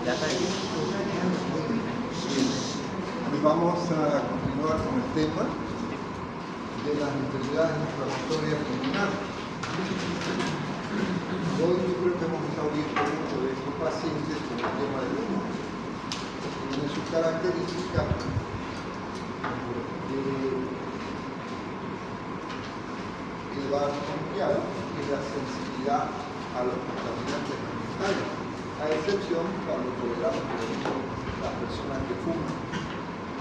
Y vamos a continuar con el tema de las enfermedades inflamatorias pulmonares. Hoy yo creo que hemos estado viendo mucho de estos pacientes con el tema del humo. Tiene sus características elevada bronquial, que es la sensibilidad a los contaminantes ambientales, a excepción cuando toleramos, por ejemplo, las personas que fuman.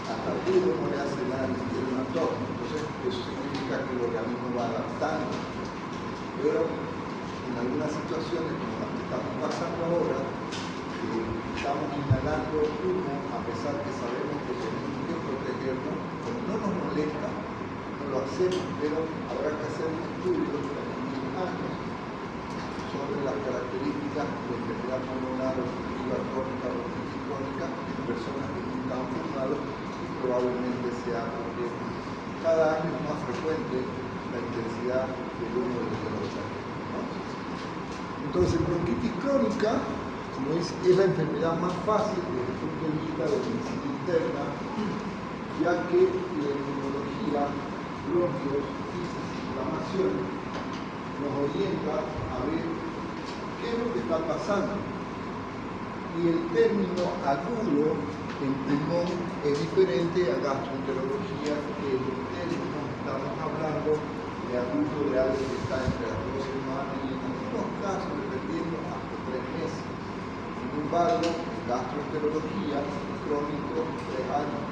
Hasta el ruido no le hace nada ni siquiera un antojo. Entonces, eso significa que el organismo va adaptando. Pero en algunas situaciones, como las que estamos pasando ahora, estamos inhalando humo a pesar que sabemos que tenemos que protegernos, como no nos molesta, no lo hacemos, pero habrá que hacer un estudio en unos años sobre las características de enfermedad pulmonar obstructiva crónica o bronquitis crónica en personas que nunca han fumado, y probablemente sea porque cada año es más frecuente la intensidad del humo de los años, ¿no? Entonces, bronquitis crónica, como es la enfermedad más fácil desde el punto de vista de la medicina interna, ya que la inmunología, bronquios, tisis, inflamación, nos orienta a ver qué es lo que está pasando. Y el término agudo en pulmón es diferente a gastroenterología, que es el término, estamos hablando de agudo de algo que está entre las 2 semanas y en algunos casos dependiendo hasta 3 meses. Sin embargo, en gastroenterología, crónico 3 años,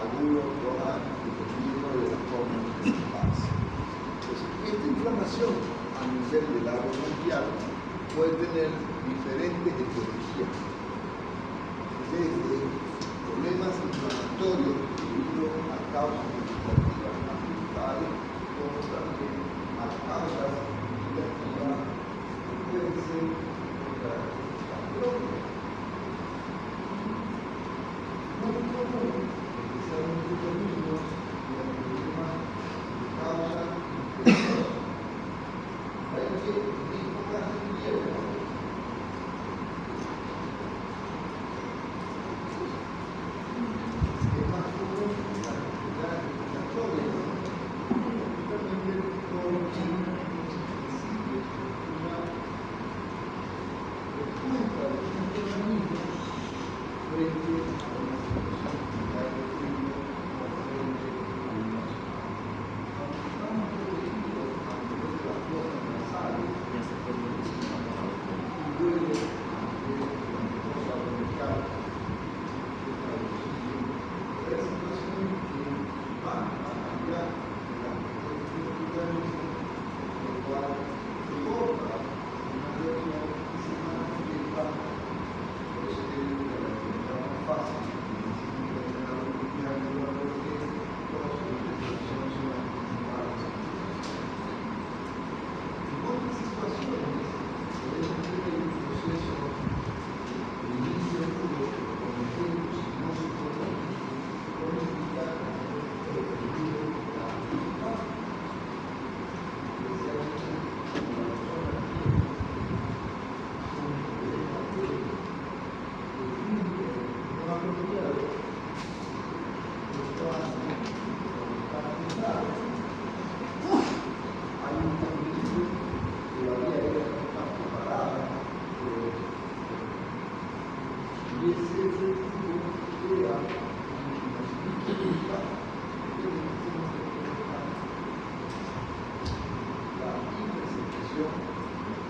agudo 2 años, dependiendo de la forma en que se pasa. Entonces, esta inflamación a nivel del área bronquial puede tener diferentes etiologías, desde problemas inflamatorios debido a causas vegetativas ambientales, como también a causas vegetativas que pueden ser características propias. Muy común, especialmente con niños, los problemas que causan infección. Hay que en pocas invierno es más común la enfermedad respiratoria, principalmente con niños que una respuesta de un organismo frente a una situación de frío o frente a una aunque estamos protegidos a nivel de las fosas nasales, duele a nivel de la mucosa bronquial, pero es situación que va a cambiar la protección del organismo, lo cual provoca una reacción que se manifiesta por eso que digo que la enfermedad más fácil de medicina interna bronquial es la porque todas sus infecciones son las principales. En otras situaciones, podemos tener un proceso de inicio agudo con efectos psicosomatológicos cronificar el periodo de la actividad, especialmente cuando la persona tiene un problema de no apropiado, que está concentrado. Hay un individuo que la vía aérea no está preparada, y ese efectivo crea una dificultad la hipersecreción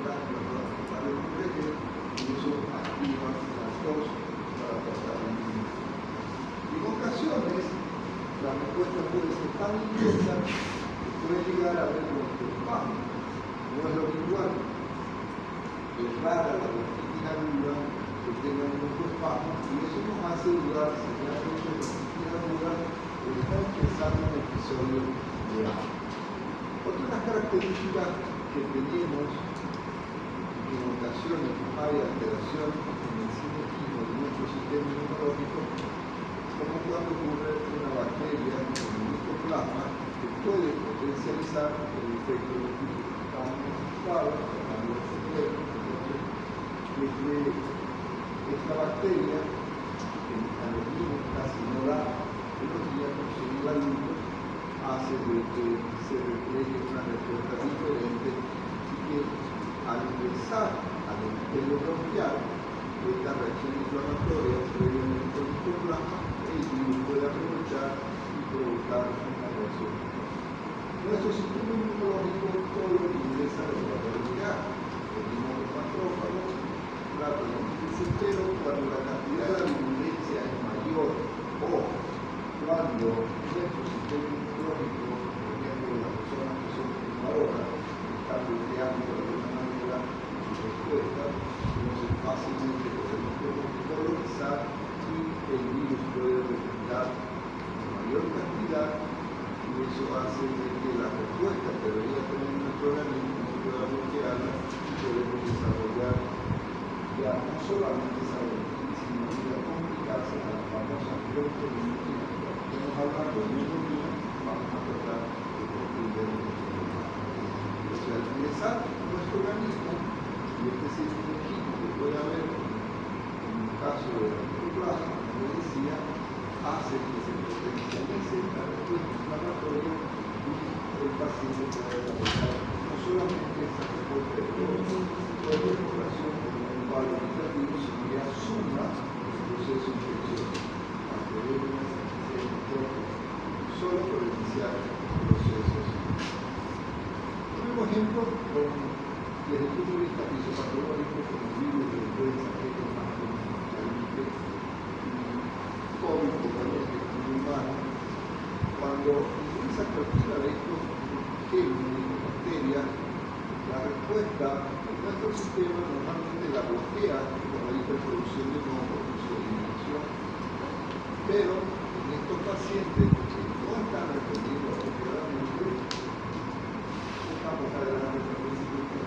natural de la tratar de proteger, y eso activa la tos para tratar de eliminar. En ocasiones, la respuesta puede ser tan intensa que puede llegar a haber broncoespasmo. No es lo habitual. Es rara la bronquitis aguda que tenga un broncoespasmo, y eso nos hace dudar si realmente la bronquitis aguda está empezando un episodio de asma. Otra de las características que tenemos y que en ocasiones hay alteración en el cinetismo de nuestro sistema inmunológico, como cuando ocurre una bacteria en el micoplasma que puede potencializar el efecto de los virus. Estamos preocupados, entonces desde este esta bacteria, que a los niños casi no da, pero ya conseguir adultos hace de que se refleje una respuesta diferente y que al ingresar al epitelio bronquial, esta reacción inflamatoria previamente con el plasma, el virus puede aprovechar y provocar una reacción. Nuestro sistema inmunológico todo lo que ingresa de la realidad, los macrófagos, trata de unirse, pero cuando la cantidad de la virulencia es mayor o cuando nuestro sistema inmunológico, por ejemplo, las personas que son fumadoras, están bloqueando de alguna manera sus respuestas, entonces fácilmente podemos colonizar y el virus puede replicar en mayor cantidad y eso hace de que la respuesta que debería tener nuestro organismo no pueda bloquearla y podemos desarrollar ya no solamente esa bronquitis, sino ya complicarse a la famosa bronquiolitis. Estamos hablando de neumonía, vamos a tratar de comprender el problema. O sea, al ingresar nuestro organismo y este sistema químico que puede haber en el caso del plasma, como decía, hace que se potencialice la respuesta inflamatoria y el paciente pueda desarrollar no solamente esa respuesta de toda la población como un palo negativo, sino que asuma el proceso infeccioso, bacterias, solo por iniciar procesos. El mismo ejemplo desde el punto de vista fisiopatológico, como virus de influenza, que es más común, COVID, también que es muy humano, cuando ingresa cualquiera de estos gérmenes o bacterias, la respuesta de nuestro sistema normalmente la bloquea por la hiperproducción de hongos y su eliminación. Pero en estos pacientes que no están respondiendo apropiadamente, vamos adelante con el siguiente.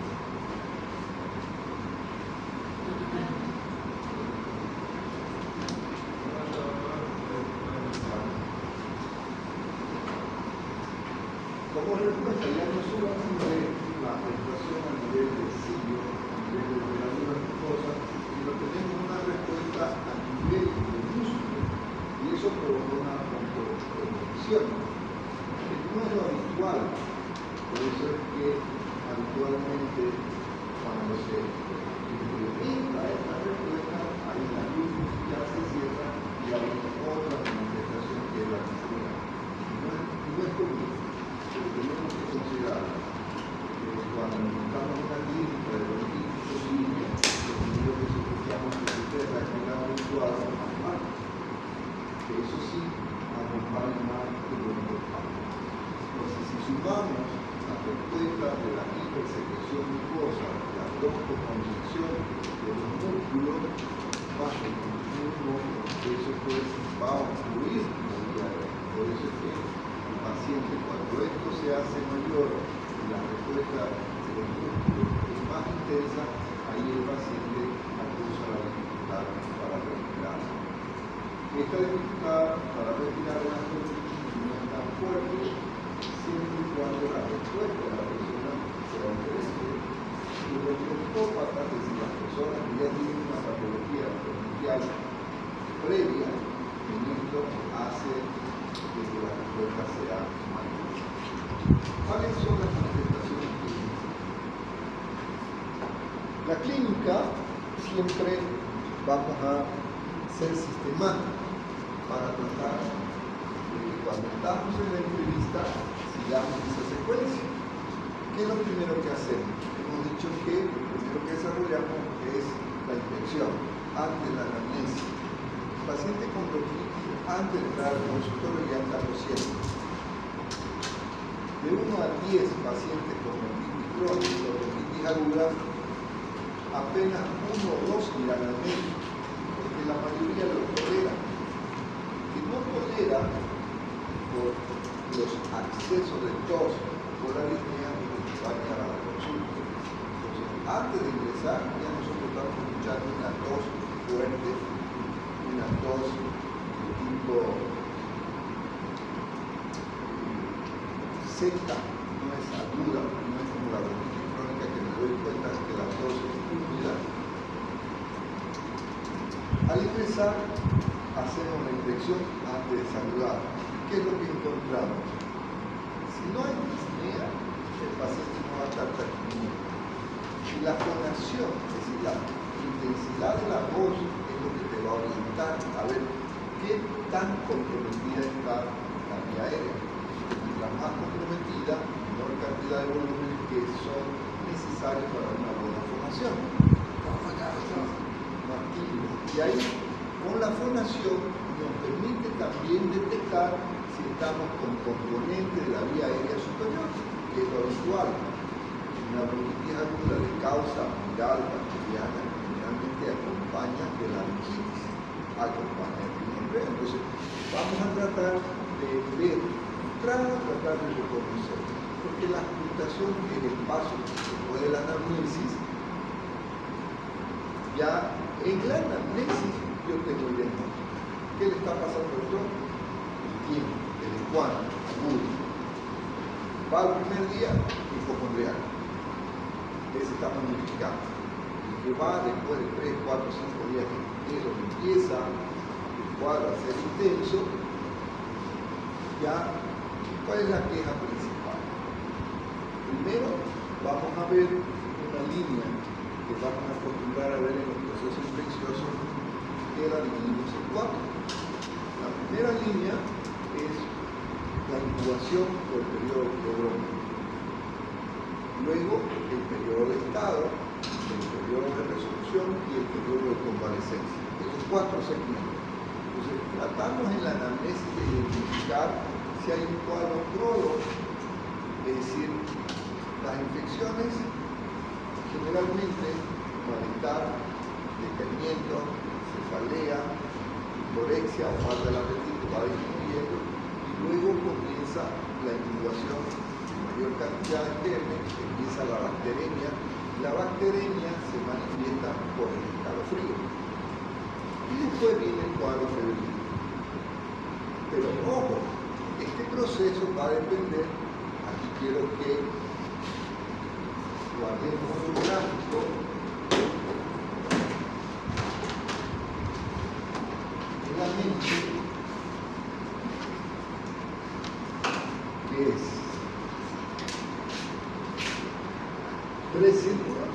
Como respuesta ya no solamente la afectación a nivel del cilio, a nivel de temperatura mucosa, sino tenemos una respuesta a nivel del músculo y eso provoca una contorsión. No es lo habitual, por eso es que habitualmente cuando se implementa esta respuesta hay una luz muscular se cierra y hay otra manifestación que es la ansiedad. No es común. Pero tenemos que considerar que cuando estamos en la clínica de bronquitis o línea, lo primero que sospechamos es que ustedes la actividad habitual normal, que eso sí acompaña más que el broncoespasmo. Entonces, si sumamos la respuesta de la hipersecreción mucosa, la broncoconstricción de los músculos, más el consumo, eso pues va a influir en la vida real. Por eso es que paciente, cuando esto se hace mayor y la respuesta de los músculos es más intensa, ahí el paciente acusa la dificultad para respirar. Esta dificultad para respirar en la bronquitis no es tan fuerte siempre y cuando la respuesta de la persona sea diferente. Y los bronquiópatas, es decir, las personas que ya tienen una patología bronquial previa, en esto hace que la respuesta sea mayor. ¿Cuáles son las manifestaciones clínicas? La clínica siempre vamos a ser sistemáticos para tratar de que cuando estamos en la entrevista sigamos esa secuencia. ¿Qué es lo primero que hacemos? Hemos dicho que lo primero que desarrollamos es la inspección antes de la anamnesis. El paciente con bronquitis antes de entrar al consultorio ya está tosiendo. De 1 a 10 pacientes con bronquitis crónica o bronquitis aguda, apenas 1 o 2 irán al médico, porque la mayoría lo tolera. Que no tolera por los accesos de tos por la línea va a llegar a la consulta. Entonces, antes de ingresar, ya nosotros estamos escuchando una tos fuerte, una tos tipo seca, no es aguda, no es como la bronquitis crónica que me doy cuenta que la tos es húmeda. Al ingresar, hacemos la inflexión antes de saludar. ¿Qué es lo que encontramos? Si no hay disnea, el paciente no va a estar tranquilo. Y la fonación, es decir, la intensidad de la voz, es lo que te va a orientar a ver qué tan comprometida está la vía aérea. Mientras más comprometida, menor cantidad de volúmenes que son necesarios para una buena fonación. Y ahí, con la fonación, nos permite también detectar si estamos con componente de la vía aérea superior, que es lo habitual. Una bronquitis aguda de causa viral bacteriana generalmente acompaña de la bronquitis, acompaña de la. Entonces, vamos a tratar de ver, tratar de reconocer, porque la ocultación del espacio después de la anamnesis, ya en la anamnesis yo tengo el diagnóstico. ¿Qué le está pasando al doctor? El tiempo, el encuadre, agudo. Va al primer día, hipocondriaco. Ese está magnificado. El que va después de 3, 4, 5 días que es lo que empieza el cuadro a ser intenso, ya, ¿cuál es la queja principal? Primero, vamos a ver una línea que vamos a acostumbrar a ver en los procesos infecciosos, que la dividimos en 4. La primera línea es la incubación por el periodo prodrómico. Luego, el periodo de estado, el periodo de resolución y el periodo de convalescencia. Esos 4 segmentos. Entonces, tratamos en la anamnesis de identificar si hay un cuadro prólogo, es decir, las infecciones generalmente malestar, decaimiento, cefalea, hiporexia o falta del apetito va disminuyendo y luego comienza la incubación de mayor cantidad de germes, empieza la bacteremia. La bacteremia se manifiesta por el escalofrío y después viene el cuadro febril. Pero ojo, este proceso va a depender, aquí quiero que guardemos un gráfico en la mente, que es 3 círculos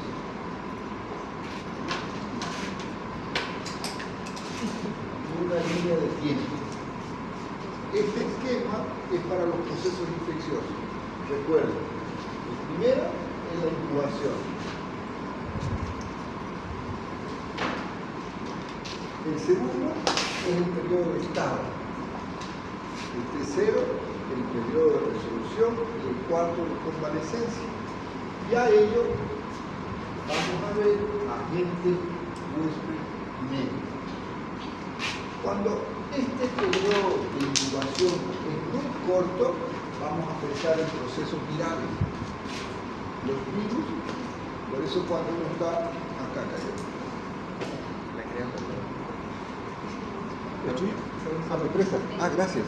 y una línea de tiempo. Este esquema es para los procesos infecciosos. Recuerden, el primero es la incubación. El segundo es el periodo de estado. El tercero, el periodo de resolución. Y el cuarto, de convalescencia. Y a ello vamos a ver agente huésped médico. Cuando este periodo de incubación es muy corto, vamos a pensar en procesos virales. Los virus, por eso cuando uno está acá cayendo. ¿La tuya? Ah, me presta. Ah, gracias.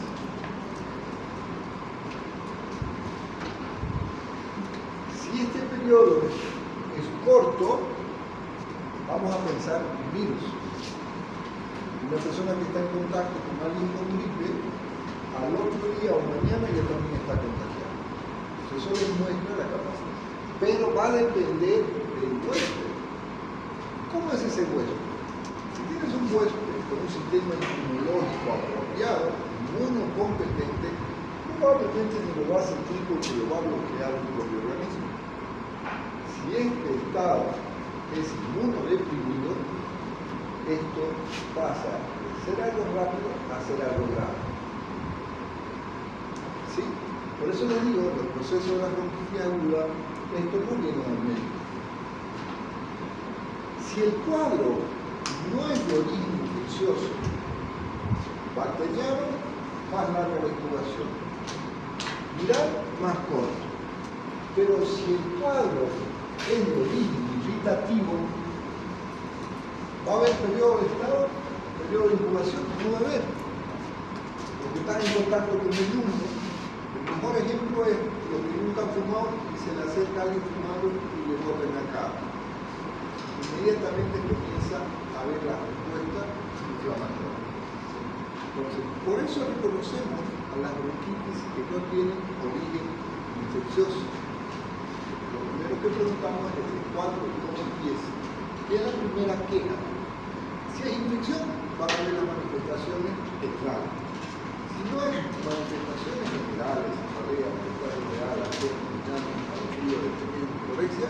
Si este periodo es corto, vamos a pensar en virus. Una persona que está en contacto con alguien con gripe, al otro día o mañana ya también está contagiado. Eso les muestra la capacidad. Pero va a depender del huésped. ¿Cómo es ese huésped? Si tienes un huésped con un sistema inmunológico apropiado, inmunocompetente, probablemente ni lo va a sentir porque lo va a bloquear el propio organismo. Si este estado es inmunodeprimido, esto pasa de ser algo rápido a ser algo grave. ¿Sí? Por eso les digo, los procesos de la bronquitis aguda, esto no viene al médico. Si el cuadro no es de origen infeccioso, bacteriano, más larga la incubación. Viral, más corto. Pero si el cuadro es de origen irritativo, va a haber periodo de estado, periodo de incubación, no va a haber. Porque están en contacto con el humo. El mejor ejemplo es los que nunca han fumado y se le acerca a alguien fumando y le botan acá. Inmediatamente comienza a ver la respuesta Entonces, por eso reconocemos a las bronquitis que no tienen origen infeccioso. Lo primero que preguntamos es cuándo y cómo empieza. ¿Qué es la primera queja? Si hay infección, van a haber las manifestaciones extrañas. Si no hay manifestaciones generales, diarrea, malestar real, frío, anorexia,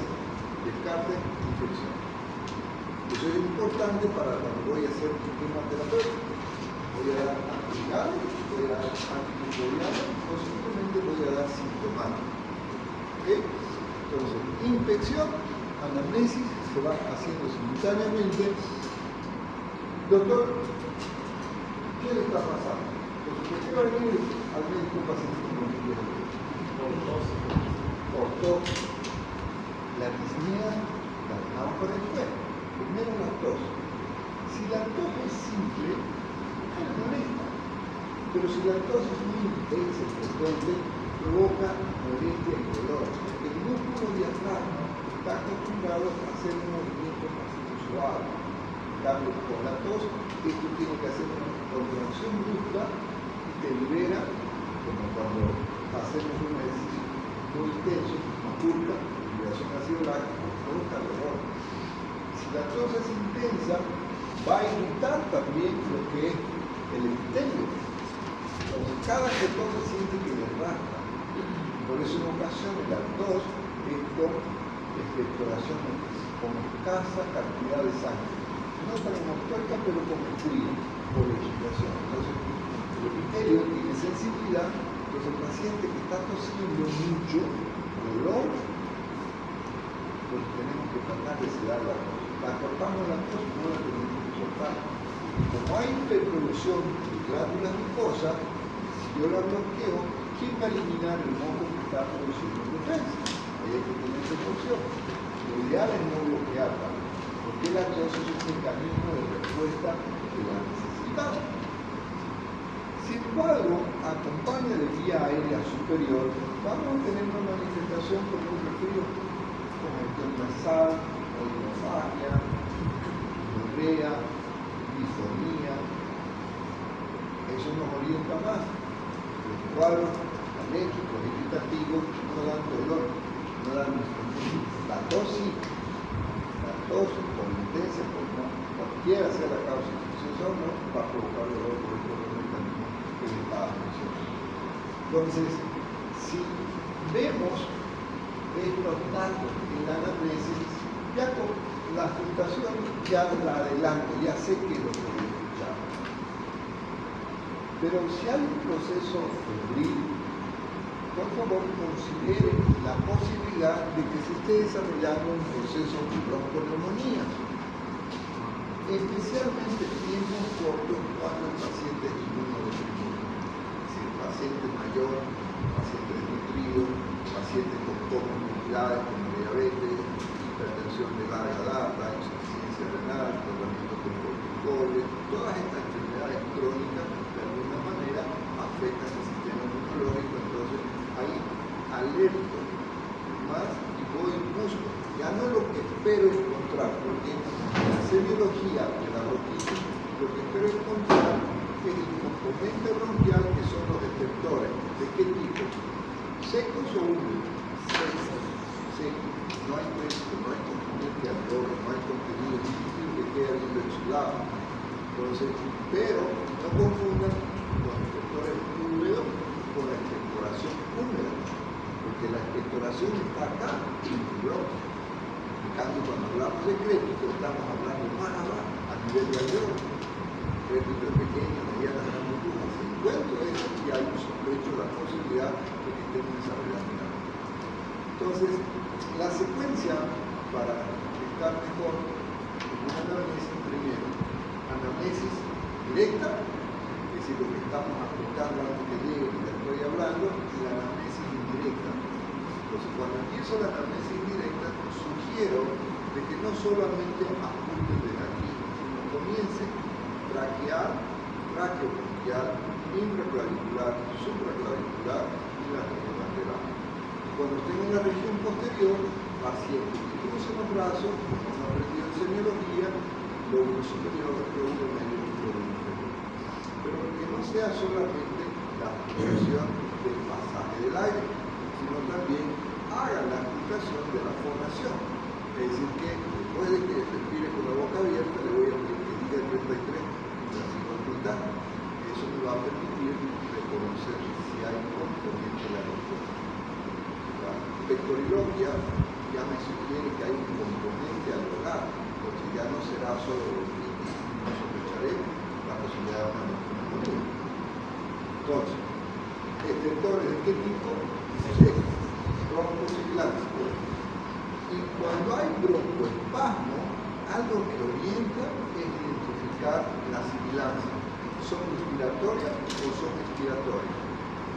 descarte infección. Eso es importante para cuando voy a hacer un tema terapéutico. Voy a dar antivirales, voy a dar antimicrobianos o simplemente voy a dar sintomáticos. ¿Okay? Entonces, infección, anamnesis, se va haciendo simultáneamente. Doctor, ¿qué le está pasando? Entonces, ¿por qué va a venir al médico paciente con bronquitis? Por tos, la disnea, la dejamos para después. Primero la tos. Si la tos es simple, no molesta. Pero si la tos es muy intensa y frecuente, provoca molestia y dolor. Porque el músculo diafragma está acostumbrado a hacer un movimiento más suave. En cambio, con la tos, esto tiene que hacer una contracción brusca y te libera, como cuando hacemos un ejercicio muy intenso, una curva, liberación ácido láctico, provoca dolor. Si la tos es intensa, va a irritar también lo que es el epitelio. Entonces, cada que tose siente que le raspa. Por eso en ocasiones la tos es con expectoración, con escasa cantidad de sangre. No tan hemotóxica, pero con frío, por excitación. Entonces, el epitelio tiene sensibilidad. Entonces, el paciente que está tosiendo mucho, dolor, pues tenemos que tratar de sedar la tos. La cortamos la tos, no la tenemos que soltar. Como hay hiperproducción de glándulas mucosas, si yo la bloqueo, ¿quién va a eliminar el moco que está produciendo en defensa? Ahí hay que tener precaución. Lo ideal es no bloquearla, porque la tos es un mecanismo de respuesta que la necesitamos. Si el cuadro acompaña de vía aérea superior, vamos a tener una manifestación con un resfrío, congestión nasal, hidrofagia, diarrea, disfonía. Eso nos orienta más. Los cuadros alérgicos, irritativos, no dan dolor, no dan disfonía. La tos sí. La tos, por intensa, por no, cualquiera sea la causa infecciosa o no, va a provocar dolor por el propio mecanismo que le estaba mencionando. Entonces, si vemos estos datos en la anamnesis, ya con la filtración ya la adelanto, ya sé que lo que voy a escuchar. Pero si hay un proceso febril, por favor consideren la posibilidad de que se esté desarrollando un proceso de bronconeumonía, especialmente en tiempos cortos cuando el paciente es inmunodeprimido. Si el paciente es mayor, paciente desnutrido, paciente con comorbilidades como diabetes, hipertensión de larga data, insuficiencia renal, tratamiento con corticoides, todas estas enfermedades crónicas de alguna manera afectan el sistema inmunológico. Entonces ahí alerto más y voy y busco, ya no lo que espero encontrar, porque en la semiología de la bronquitis lo que espero encontrar es el componente bronquial, que son los receptores. ¿De qué tipo? Secos o húmedos. Secos. No hay fresco, no hay componente alcohol, no hay contenido líquido que quede bien exudado. Entonces, pero no confundan los receptores húmedos con la expectoración húmeda, porque la expectoración está acá en el bronquio. En cambio, cuando hablamos de crédito, estamos hablando más abajo, a nivel de alveolo. Crédito pequeño, mediana, gran burbuja. Si encuentro eso, y hay un sospecho de la posibilidad de que estemos desarrollando una. Entonces, la secuencia para estar mejor en una anamnesis, primero, anamnesis directa, es decir, lo que estamos aplicando antes que llegue, que ya estoy hablando, y la anamnesis indirecta. Entonces, cuando empiezo la anamnesis indirecta, sugiero de que no solamente apunte desde aquí, sino comience traqueal, traqueobronquial, intraclavicular, supraclavicular y lateral. Cuando esté en la región posterior, paciente que cruce los brazos, como hemos aprendido en semiología, lóbulo superior, lóbulo medio y lóbulo inferior. Pero que no sea solamente la producción del pasaje del aire, sino también haga la aplicación de la fonación. Es decir, que después de que respire con la boca abierta, le voy a pedir que diga el 33 y así ocultar. Eso me va a permitir reconocer si hay componente de la respuesta. La pectoriloquia ya me sugiere que hay un componente al lograr, porque ya no será solo bronquitis, no sospecharé la posibilidad de una bronquitis. Entonces, estentores de qué tipo? Broncoesilancia. Y cuando hay broncoespasmo, algo que orienta es identificar la sibilancia. ¿Son inspiratorias o son expiratorias?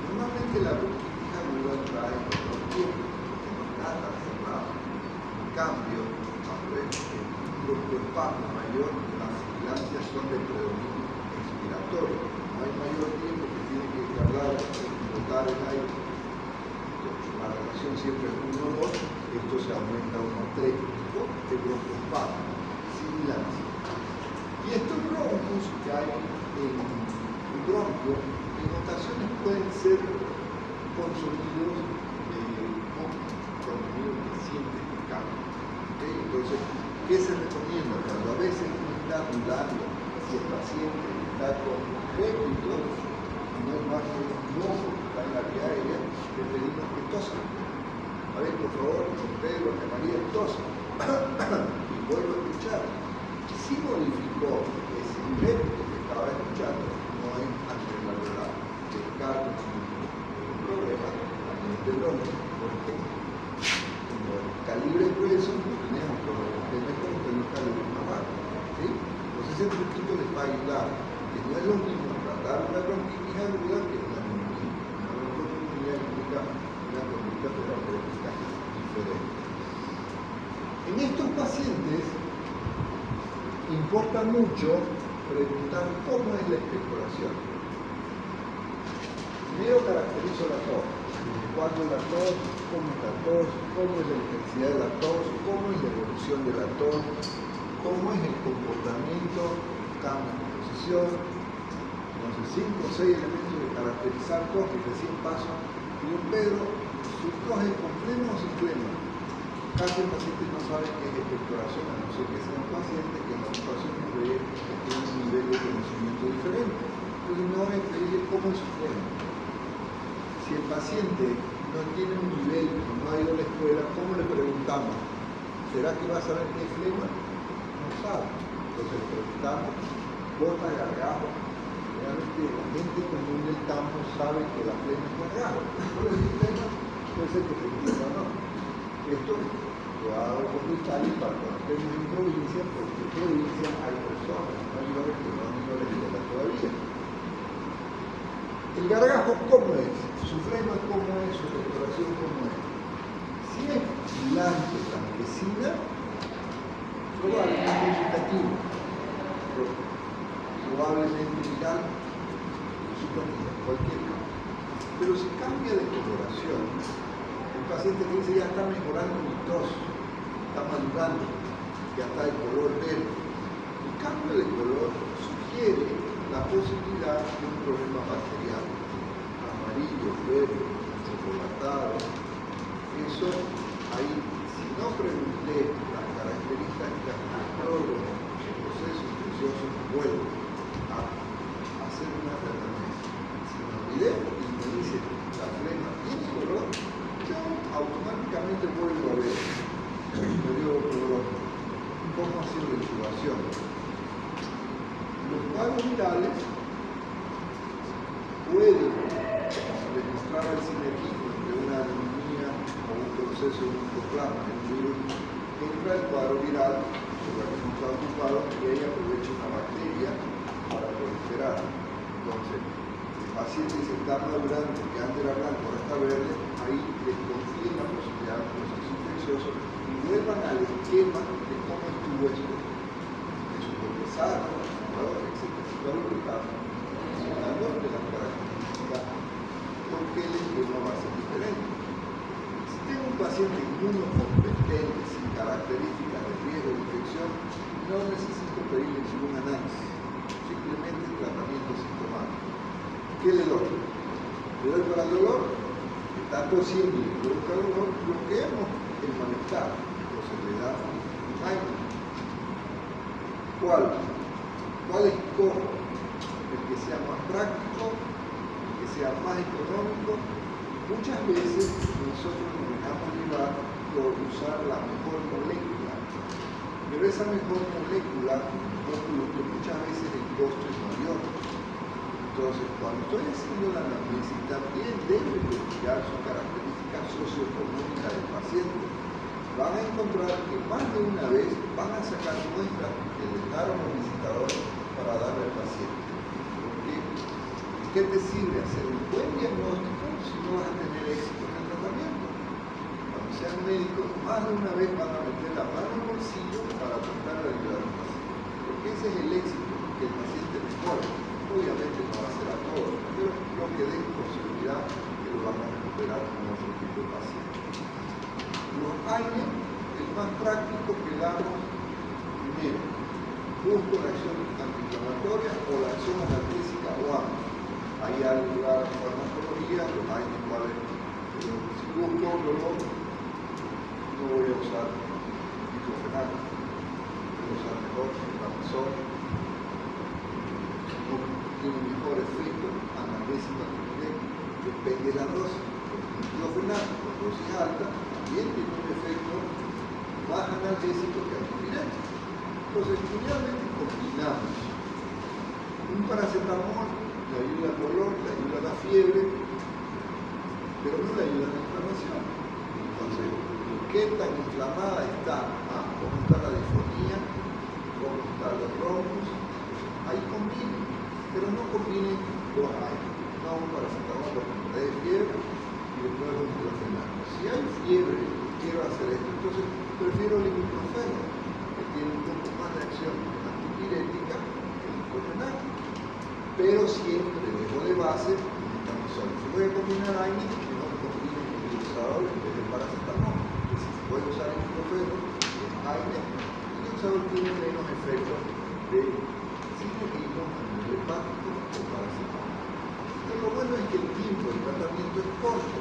Normalmente la bronquitis aguda trae otro tiempo, porque no trata de cerrar. En cambio, cuando es un broncoespasmo mayor, las sibilancias son de predominio expiratorio. No hay mayor tiempo que tiene que tardar en botar el aire. La relación siempre es 1 o 2, esto se aumenta a 1 o 3, el broncoespasmo, sibilancia. Y estos broncos que hay en el bronquio, en ocasiones pueden ser con sonidos que sienten el cambio. ¿Okay? Entonces, ¿qué se recomienda? Cuando a veces uno está dudando si el paciente está con crédito, no es más que un ojo que está en la vía aérea, le pedimos que tosa. A ver, por favor, Don Pedro, Ana María, tosa. Y vuelvo a escuchar. Si modificó ese crédito que estaba escuchando, no es anterior descarto un problema a nivel de bronquio, porque como el calibre es grueso, no tenemos problemas de mejor que los calibres más bajos. ¿Sí? Entonces ese truquito les va a ayudar, que no es lo mismo tratar una bronquitis aguda que una neumonía. Una neumonía implica una conducta terapéutica diferente. En estos pacientes importa mucho preguntar cómo es la expectoración. Primero caracterizo la tos. ¿Cuándo es la tos? ¿Cómo es la tos? ¿Cómo es la intensidad de la tos? ¿Cómo es la evolución de la tos? ¿Cómo es el comportamiento? ¿Cambio de posición? Entonces, 5 o 6 elementos de caracterizar tos que recién paso. Y Don Pedro, ¿su tos es con flema o sin flema? Casi el paciente no sabe qué es expectoración, a no ser que sea un paciente que en la ocupación cree que tiene un nivel de conocimiento diferente. Entonces no es pedirle cómo es su flema. Si el paciente no tiene un nivel, no ha ido a la escuela, ¿cómo le preguntamos? ¿Será que va a saber qué es flema? No sabe. Entonces le preguntamos, gota, gargajo. Realmente la gente común del campo sabe que la flema es gargajo. ¿Cuál es el flema? Puede ser que te entienda o no. Esto lo hago con detalles para cuando estemos en provincia, porque en provincia hay personas mayores que no han ido a la escuela todavía. El gargajo, ¿cómo es? Su flema, ¿cómo es? Su expectoración, ¿cómo es? Si es blanco, blanquecina, probablemente vegetativo, probablemente viral, cualquier cosa. Pero si cambia de coloración, el paciente que dice ya está mejorando mi tos, está madurando, ya está de color verde. El cambio de color sugiere la posibilidad de un problema bacteriano, amarillo, verde, chocolatado. Eso ahí, si no pregunté las características del prólogo, el proceso infeccioso, vuelvo a hacer una tratamiento. Si me olvidé y me dice la flema tiene color, yo automáticamente vuelvo a ver el periodo prológico, cómo ha sido la incubación. Los cuadros virales pueden demostrar el sinergismo entre una neumonía o un proceso de un micoplasma en un virus. Entra el cuadro viral sobre el que está ocupado y ahí aprovecha una bacteria para proliferar. Entonces, el paciente se está madurando, que antes era blanco, ahora está verde, ahí desconfíen la posibilidad de un proceso infeccioso y vuelvan al esquema de cómo estuvo esto, de su progresado, etc. Lo ubicamos, hablando de las características, porque el esquema va a ser diferente. Si tengo un paciente inmunocompetente, sin características de riesgo de infección, no necesito pedirle ningún análisis, simplemente tratamiento sintomático. ¿Qué le doy? Le doy para el dolor, está tosiendo y le provoca dolor, bloqueamos el malestar. Entonces le da aire. ¿Cuál escojo? El que sea más práctico, el que sea más económico. Muchas veces nosotros nos dejamos llevar por usar la mejor molécula, pero esa mejor molécula muchas veces el costo es mayor. Entonces, cuando estoy haciendo la anamnesis, también debo investigar sus características socioeconómicas del paciente. Van a encontrar que más de una vez van a sacar muestras que les daron los visitadores para darle al paciente. Porque, ¿qué te sirve hacer un buen diagnóstico si no vas a tener éxito en el tratamiento? Cuando sean médicos, más de una vez van a meter la mano en el bolsillo para tratar de ayudar al paciente. Porque ese es el éxito, que el paciente mejore. Obviamente no va a ser a todos, pero lo que den posibilidad que lo vamos a recuperar con otro tipo de pacientes. Los AINE, el más práctico que damos primero, busco la acción antiinflamatoria o la acción analgésica o ambas. Hay algo de la farmacología, los AINE cuales, si busco dolor, no voy a usar diclofenac, voy a usar mejor rapazol, tiene un mejor efecto analgésico, depende de la dosis. El diclofenac, con dosis alta, también tiene un efecto más analgésico que antipirético. Entonces, generalmente combinamos un paracetamol, le ayuda al dolor, le ayuda a la fiebre, pero no le ayuda a la inflamación. Entonces, ¿qué tan inflamada está? ¿Cómo está la disfonía? ¿Cómo están los trombos? Ahí combinen, pero no combinen dos aires. No un paracetamol porque me da fiebre y después un diclofenac. Si hay fiebre, quiero hacer esto, entonces prefiero el ibuprofeno, que tiene un poco más de acción antipirética que el diclofenac, pero siempre dejo de base un metamizol. Si voy a combinar AINE, que no combine el utilizador en vez de paracetamol, que si voy a usar ibuprofeno, es AINE, el utilizador tiene menos efecto de cinetismo a nivel hepático o paracetamol. Pero lo bueno es que el tiempo de tratamiento es corto.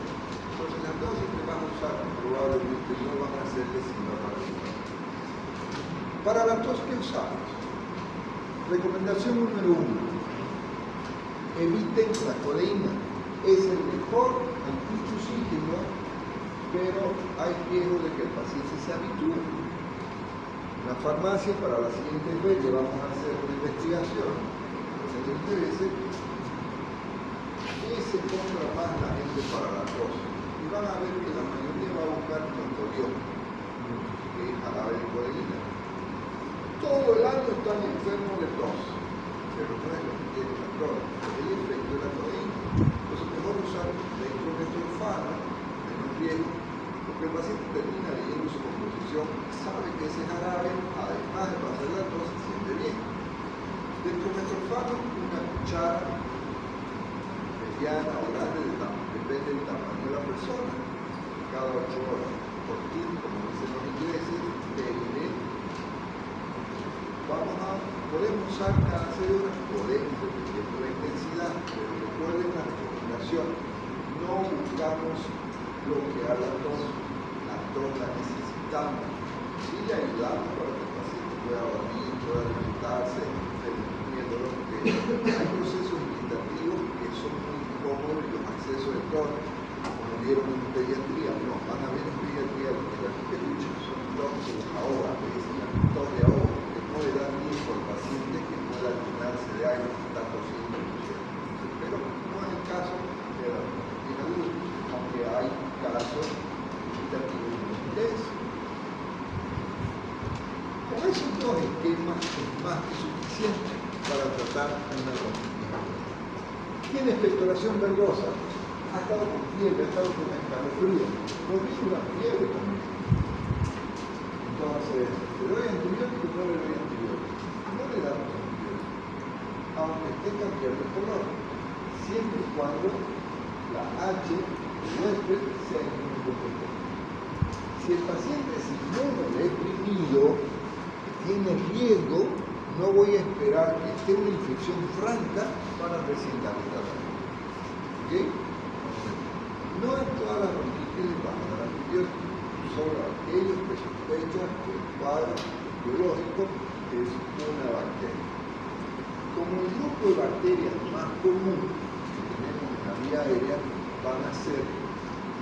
Entonces las dosis que van a usar probablemente no van a ser lesivas para el paciente. Para la tos, ¿qué usamos? Recomendación número 1. Eviten la codeína. Es el mejor antitusígeno, pero hay riesgo de que el paciente se habitúe. En la farmacia, para la siguiente vez que vamos a hacer una investigación, si les interese, ¿qué se compra más la gente para la tos? Y van a ver que la mayoría va a buscar Contorión, que es jarabe de codeína. Todo el año están enfermos de tos, pero no es lo que tiene la tos, es el efecto de la codeína. Entonces es mejor usar dextrometorfano, menos riesgo, porque el paciente termina leyendo su composición, sabe que ese jarabe, además de pasar la tos, se siente bien. Dextrometorfano, una cuchara mediana o grande, depende del tamaño de la persona, cada 8 horas. Por ti, como dicen los ingleses, podemos usar cada 6 horas, podemos, dependiendo de la intensidad, pero recuerden la recomendación, no buscamos bloquear la tos la necesitamos, sí le ayudamos para que el paciente pueda dormir, pueda alimentarse, dependiendo de lo que hay procesos meditativos que son muy incómodos y los accesos de tos, como vieron en pediatría, no, van a ver en pediatría lo que la gente escucha son tos que los ahoga, que es la tos de ahogo, que no le da tiempo al paciente que pueda llenarse de aire que está tosiendo, pero no es el caso de la adultos, aunque hay casos meditativos inglés. Con esos dos esquemas es más que suficiente para tratar una bronquitis. Tiene expectoración verdosa, ha estado con fiebre, ha estado con escalofrío, porque es una fiebre también. Entonces, ¿le doy antibiótico o no le doy antibiótico? No le damos antibiótico, aunque esté cambiando el color, siempre y cuando la H del huésped sea inmunodeprimido. Si el paciente es inmunodeprimido, tiene riesgo, no voy a esperar que esté una infección franca para recién darle tratamiento. ¿Ok? No en todas las bronquitis vamos a dar antibióticos, solo aquellos que sospechan que el cuadro biológico es una bacteria. Como el grupo de bacterias más común que tenemos en la vía aérea van a ser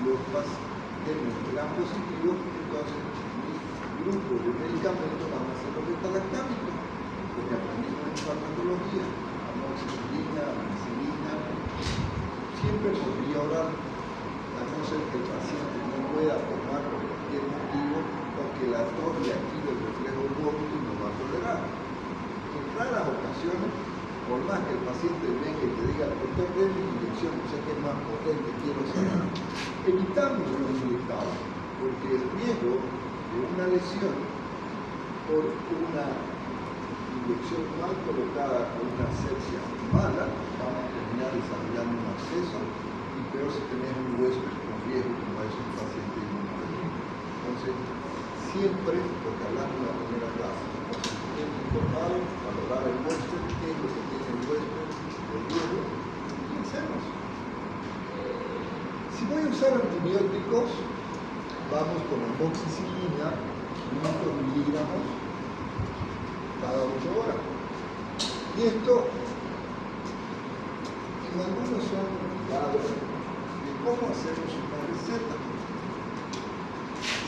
los pacientes gram positivos, entonces mi grupo de medicamentos van a ser los beta-lactámicos, porque aprendimos en farmacología, amoxicilina, amoxicilina, siempre por vía oral, a no ser que el paciente no pueda tomar por cualquier motivo o que la tos le active el reflejo del vómito y no va a tolerar. En raras ocasiones, por más que el paciente venga y te diga, doctor, denme una inyección, sé que es más potente, quiero sanar, evitamos los inyectados, porque el riesgo de una lesión por una inyección mal colocada con una asepsia mala, vamos a terminar desarrollando un absceso y peor si tenés un hueso con riesgo como es un paciente inmunodeprimido. Entonces, siempre, porque hablamos de la primera clase, bien informado, valorar el huésped, qué es lo que tiene el huésped, el riesgo, y hacemos. Si voy a usar antibióticos, vamos con amoxicilina, 500 miligramos cada 8 horas. Y esto, en algunos son dados de cómo hacemos una receta.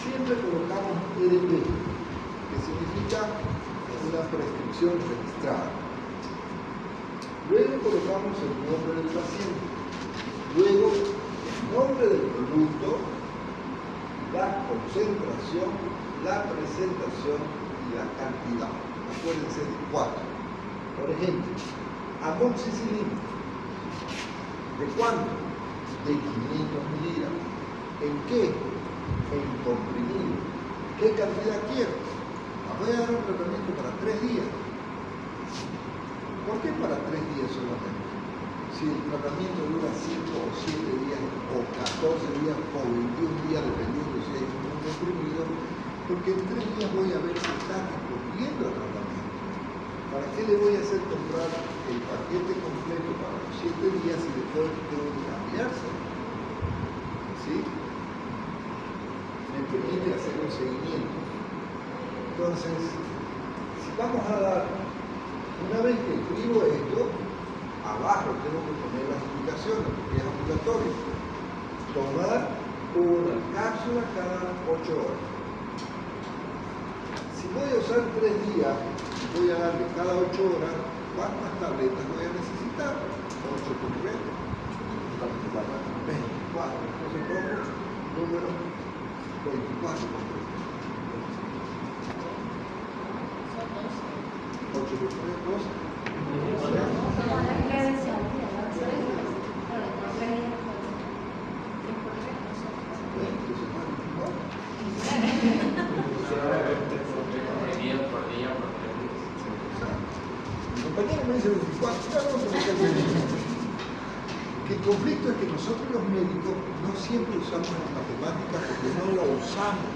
Siempre colocamos EDP, que significa una prescripción registrada. Luego colocamos el nombre del paciente. Luego el nombre del producto, la concentración, la presentación y la cantidad. Acuérdense de 4. Por ejemplo, amoxicilina. ¿De cuánto? De 500 miligramos. ¿En qué? En comprimido. ¿Qué cantidad quiero? Voy a dar un tratamiento para 3 días. ¿Por qué para 3 días solamente? Si el tratamiento dura 5 o 7 días, o 14 días, o 21 días, dependiendo si hay un comprimido, porque en 3 días voy a ver si está respondiendo al tratamiento. ¿Para qué le voy a hacer comprar el paquete completo para los 7 días y después tengo que cambiarse? ¿Sí? Me permite hacer un seguimiento. Entonces, si vamos a dar, una vez que escribo esto, abajo tengo que poner las indicaciones, porque es obligatorio. Tomar una cápsula cada 8 horas. Si voy a usar 3 días, voy a darle cada 8 horas, ¿cuántas tabletas voy a necesitar? 8 por 3, 24. Entonces pongo número 24 por 3. 8 por 3, 12. Mi compañero me dice 24, que el conflicto es que nosotros los médicos no siempre usamos las matemáticas porque no la usamos.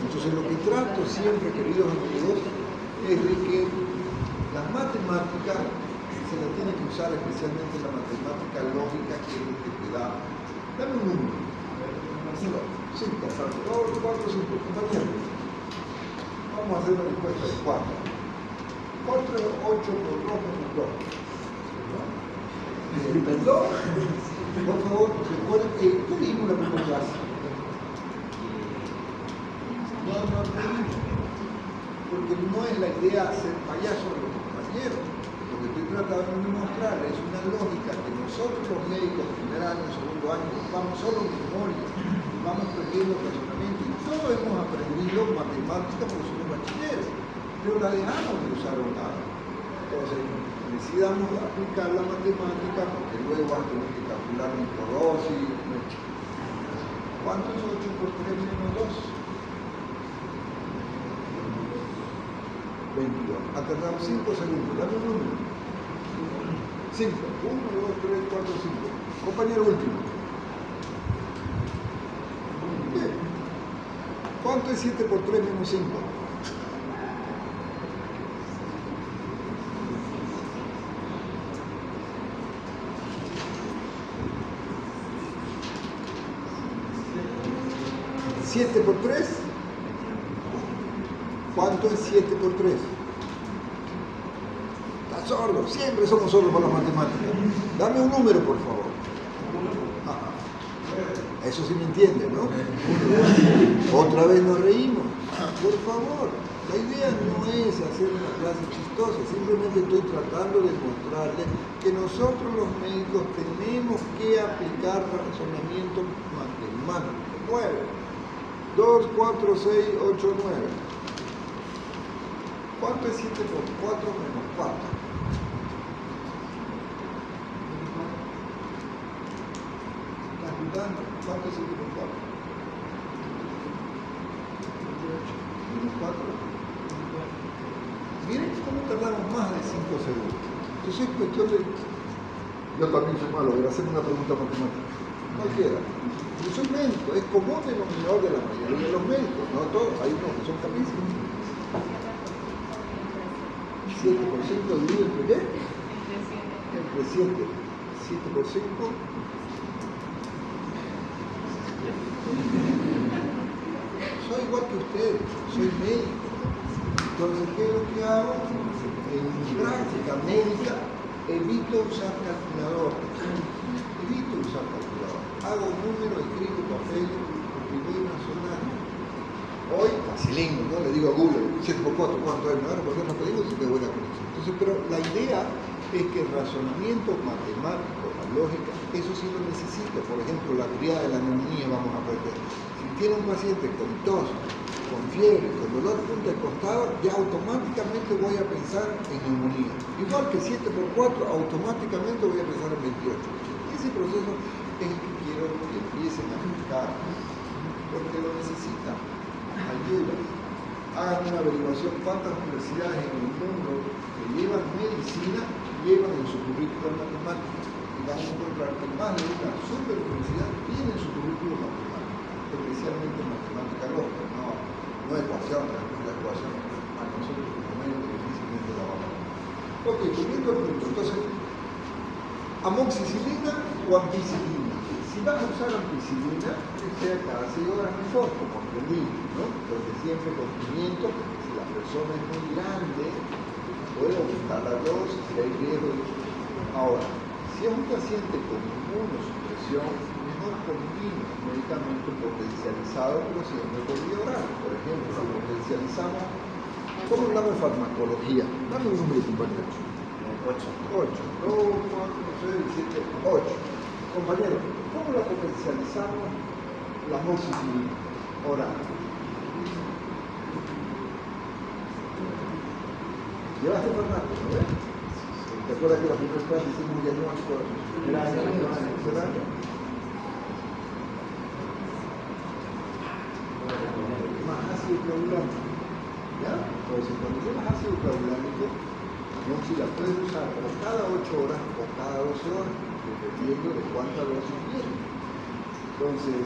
Entonces lo que trato siempre, queridos amigos, es de que las matemáticas se las tiene que usar, especialmente la matemática lógica, que es lo que te da. Dame un número. 5, 4, 5, compañero. Vamos a hacer una respuesta de 4. 4, 8 por 2 menos 2. Perdón, por favor, recuerden que ¿qué dijimos la primera clase? No reímos, porque no es la idea hacer payaso de los compañeros. Lo que estoy tratando de demostrar es una lógica que nosotros los médicos, primer año, segundo año, vamos solo en memoria, vamos aprendiendo razonamiento y todos hemos aprendido matemática porque somos bachilleros, pero la dejamos de usar un lado. Entonces, necesitamos aplicar la matemática porque luego vas a tener que calcular microdosis. ¿Cuánto es 8 por 3 menos 2? 22. Ha tardado 5 segundos. Dame un número. 5. 1, 2, 3, 4, 5. Compañero último. Bien. ¿Cuánto es 7 por 3 menos 5? 7 por 3. ¿Cuánto es 7 por 3? Estás sordo, siempre somos sordos para las matemáticas. Dame un número, por favor. Eso sí me entiende, ¿no? Otra vez nos reímos. Por favor, la idea no es hacer una clase chistosa, simplemente estoy tratando de mostrarle que nosotros los médicos tenemos que aplicar razonamiento matemático. 9, 2, 4, 6, 8, 9. ¿Cuánto es 7 por 4 menos 4? ¿Estás ayudando? ¿Cuánto es 7 por 4? Menos 4. Miren cómo tardamos más de 5 segundos. Entonces es cuestión de... Yo también soy malo, voy a hacer una pregunta matemática. Cualquiera. Yo soy médico, es común denominador de la mayoría de los médicos, no todos, hay unos que son capísimos. 7 por 5 dividido entre qué? Entre 7. 7 por 5. Soy igual que ustedes, soy médico. Entonces, ¿qué es lo que hago? En mi práctica médica evito usar calculador. Hago un número, escribo papel, porque voy a sonar. Hoy, facilino, ¿no? Le digo a Google, 7 por 4, ¿cuánto es? Me van a poner los pedidos y me voy a conocer. Entonces, pero la idea es que el razonamiento matemático, la lógica, eso sí lo necesito. Por ejemplo, la teoría de la neumonía vamos a aprender. Si tiene un paciente con tos, con fiebre, con dolor de punta de costado, ya automáticamente voy a pensar en neumonía. Igual que 7 por 4, automáticamente voy a pensar en 28. Ese proceso es el que quiero que empiecen a aplicar, porque lo necesitan. Ayuda. Hagan una averiguación cuántas universidades en el mundo que llevan medicina llevan en su currículo matemática. Y van a encontrar que más de una super universidad tiene en su currículo matemática, especialmente matemática lógica, no ecuaciones, la ecuación a nosotros como medio difícilmente la vamos a ver. Ok, volviendo al punto, entonces, amoxicilina o ampicilina. Si vas a usar ampicilina, que sea cada 6 horas mejor, como aprendí, ¿no? Porque siempre con 500, si la persona es muy grande, puedo aumentar la dosis, si hay riesgo. Ahora, si es un paciente con inmunosupresión, mejor combino medicamento potencializado, pero siempre por vía oral. Por ejemplo, lo potencializamos. ¿Cómo hablamos de farmacología? Dame un número, compañero. 8. 2, 4, 6, 7, 8. Compañero, ¿cómo la potencializamos la amoxicilina oral? Llevaste farmacia, ¿no ves? ¿Te acuerdas que la primera clase hicimos un diagnóstico de primer año, tercer año? Más ácido clavulánico. ¿Ya? Entonces, cuando llevas ácido clavulánico, no si la puedes usar o cada 8 horas o cada 12 horas, dependiendo de cuánta dosis tiene. Entonces,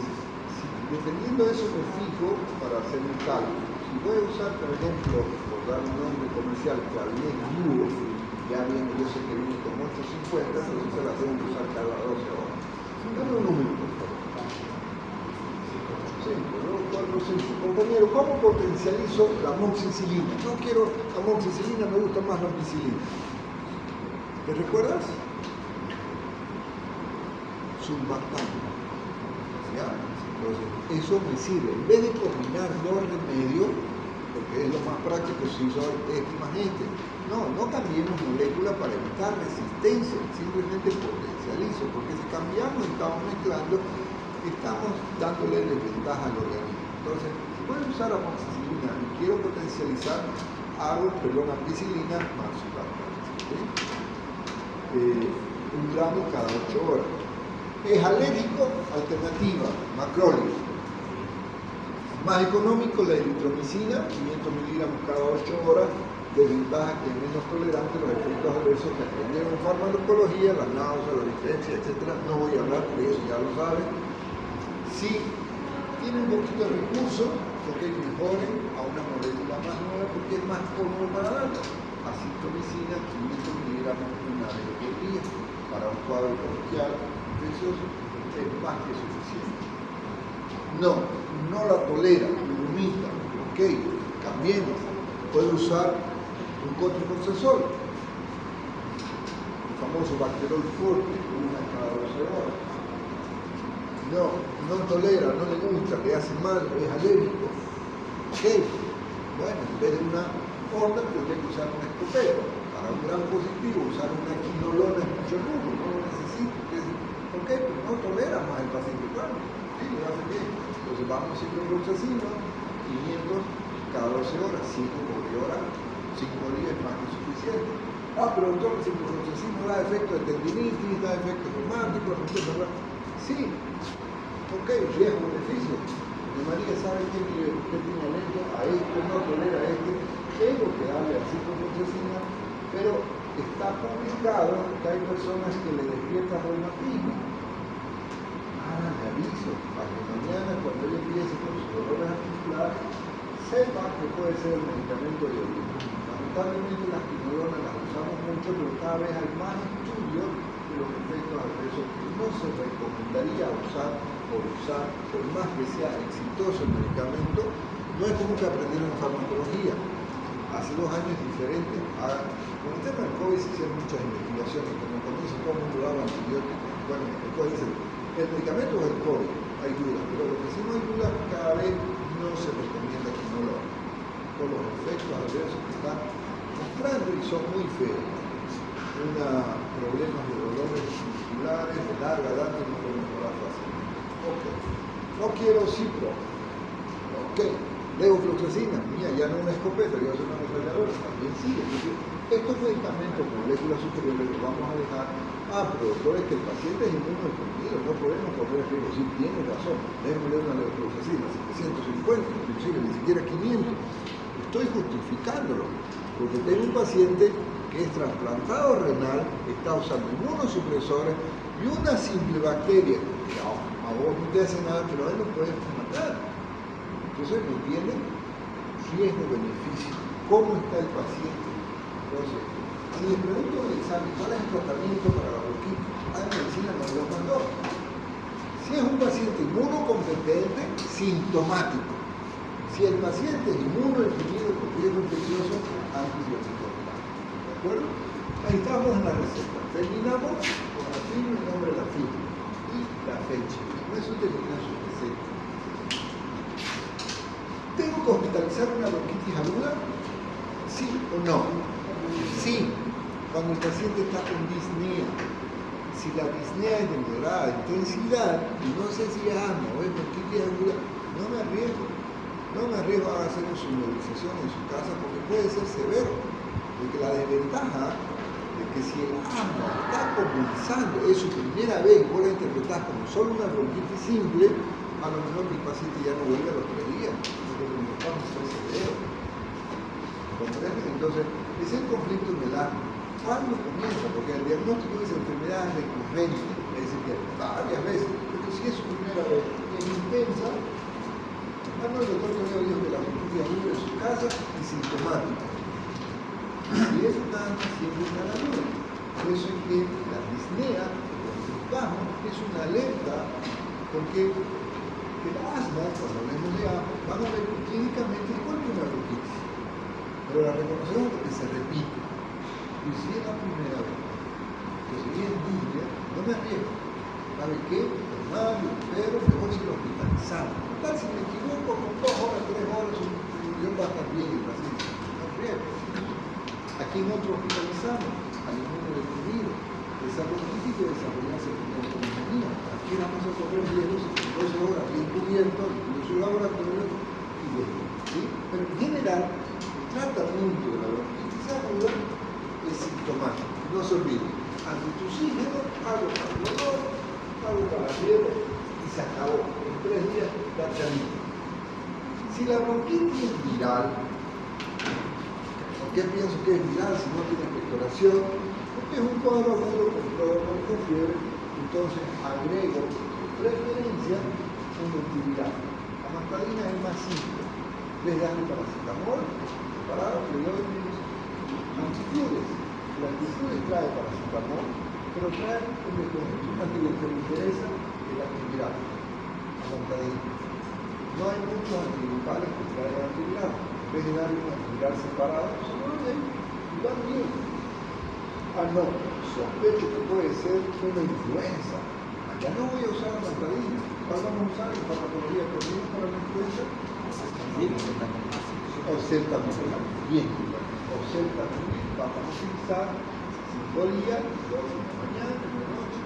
dependiendo de eso me fijo para hacer un cálculo. Si voy a usar, por ejemplo, por dar un nombre comercial, Clavier Duo, ya viene, yo sé que viene con 850, entonces se la tengo que usar cada 12 horas. Dame un número, por favor. 5, 2, 4, 5. Compañero, ¿cómo potencializo la amoxicilina? No quiero amoxicilina, me gusta más la ampicilina. ¿Te recuerdas? Sumbactano. ¿Ya? Entonces, eso me sirve. En vez de combinar 2 remedios, porque es lo más práctico si uso este más este. No cambiemos molécula para evitar resistencia, simplemente potencializo, porque si cambiamos y estamos mezclando, estamos dándole desventaja al organismo. Entonces, si voy a usar amoxicilina y quiero potencializar, hago ampicilina más sumbactano. ¿Sí? 1 gramo cada 8 horas. Es alérgico, alternativa, macrólido. Más económico, la eritromicina, 500 miligramos cada 8 horas, desventaja que es menos tolerante a los efectos adversos que aprendieron en farmacología, las náuseas, la diferencia, etc. No voy a hablar de eso, ya lo saben. Si tienen un poquito de recursos, mejoren a una molécula más nueva porque es más cómodo para darla. Acitromicina, 500 miligramos una vez por día, para un cuadro coloquial infeccioso, es más que suficiente. no la tolera, vomita, ok, cambiemos. Puede usar un cotrimoxazol, el famoso Bacterol Forte, una cada 12 horas. No tolera, no le gusta, le hace mal, es alérgico. Ok, bueno, en vez de una horda tendría que usar una escopeta. Para un gran positivo, usar una quinolona es mucho lujo, no lo necesito. Ok, pero no tolera más el paciente. Claro, sí, lo hace bien. Entonces vamos a ciprofloxacino, 500 cada 12 horas, 5 por hora, 5 días es más que suficiente. Pero doctor, el ciprofloxacino da efecto de tendinitis, da efecto reumático, ¿verdad? Sí, ok, riesgo-beneficio. De María sabe que tiene alergia a esto, no tolera a este, tengo que darle al ciprofloxacino, pero está publicado que hay personas que le despiertan reumatismo. Le aviso, para que mañana cuando ella empiece con sus dolores articulares, sepa que puede ser el medicamento de origen. Lamentablemente las quinolonas las usamos mucho, pero cada vez hay más estudios de los efectos adversos que no se recomendaría usar, por más que sea exitoso el medicamento. No es como que aprendieron farmacología. Hace 2 años diferentes. Con el tema del COVID se hicieron muchas investigaciones, como comienzo todo el mundo daba antibióticos. Bueno, después dicen, el medicamento es el COVID, hay dudas, pero lo que sí no hay dudas es que cada vez no se recomienda que no lo hagan, por los efectos adversos que están mostrando y son muy feos. Problemas de dolores musculares de larga data no pueden mejorar fácilmente. Ok, no quiero cipro. Ok, levofloxacina, mía, ya no una escopeta, ya es una ametralladora, también sigue. Estos medicamentos con moléculas superiores los vamos a dejar. Pero doctor, es que el paciente es inmunodeprimido, no podemos correr riesgo. Sí, tiene razón, démosle una levofloxacina, 750, inclusive ni siquiera 500. Estoy justificándolo, porque tengo un paciente que es trasplantado renal, está usando inmunosupresores y una simple bacteria, que a vos no te hace nada, pero a él lo puede matar. Entonces no tiene riesgo-beneficio. ¿Cómo está el paciente? Entonces, si le pregunto en el examen cuál es el tratamiento para la bronquitis, hay medicina no lo mandó. Si es un paciente inmunocompetente, sintomático. Si el paciente es inmunodeprimido con riesgo infeccioso, antibiótico. ¿De acuerdo? Ahí estamos en la receta. Terminamos con la firma, el nombre de la firma y la fecha. Con eso termina su receta. ¿Tengo que hospitalizar una bronquitis aguda? ¿Sí o no? Sí, cuando el paciente está con disnea. Si la disnea es de moderada intensidad y no sé si es asma o es bronquitis aguda, no me arriesgo a hacer su nebulización en su casa porque puede ser severo. Porque la desventaja de que si el asma está comenzando, es su primera vez, vos la interpretás como solo una bronquitis simple, a lo mejor mi paciente ya no vuelve a los 3 días, porque los vamos a ser severos. Entonces, es el conflicto en el asma. ¿Cuándo comienza? Porque el diagnóstico dice enfermedad recurrente, es decir, que varias veces. Pero si es su primera vez, es intensa, el doctor Toledo dijo que la bronquitis aguda en su casa y sintomática. Si es una siempre está la duda. Por eso es que la disnea, es una alerta, porque el asma, cuando hablemos de asma, van a ver clínicamente igual que una bronquitis. Pero la reconocemos porque se repite. Y si es la primera vez, que si es niña, no me arriesgo. ¿Sabe qué? Normal, pero mejor si lo hospitalizamos. Tal si me equivoco con 2 horas, 3 horas, yo va a estar bien el paciente. No arriesgo. Aquí en otro hospitalizamos al inmunodeprimido. Esa bronquitis puede desarrollarse con neumonía. Aquí vamos a correr riesgos 12 horas bien cubierto, incluso el laboratorio y bueno. ¿Sí? Pero en general, tratamiento de la bronquitis aguda es sintomático. No se olviden, antitussígeno, algo para el dolor, algo para la fiebre y se acabó. En 3 días la tranquila. Si la bronquitis es viral, ¿por qué pienso que es viral si no tiene expectoración? Porque es un cuadro agudo con fiebre, entonces agrego preferencia un antiviral. La mascarina es más simple. Les dan paracetamol, preparado, le doy antifiebres. El antifiebres trae paracetamol, pero trae un antiviral que me interesa, el antiviral. montadillo. No hay muchos antigripales que traigan antiviral. En vez de darle un antiviral separado, solo lo den y van bien. Ah, no, sospecho que puede ser una influenza. Ya no voy a usar la montadillo. ¿Cuál vamos a usar en farmacología corriente para la influenza? Oseltamivir. Bien. Oseltamivir vamos a utilizar 5 días, 2 en la mañana y 1 en la noche.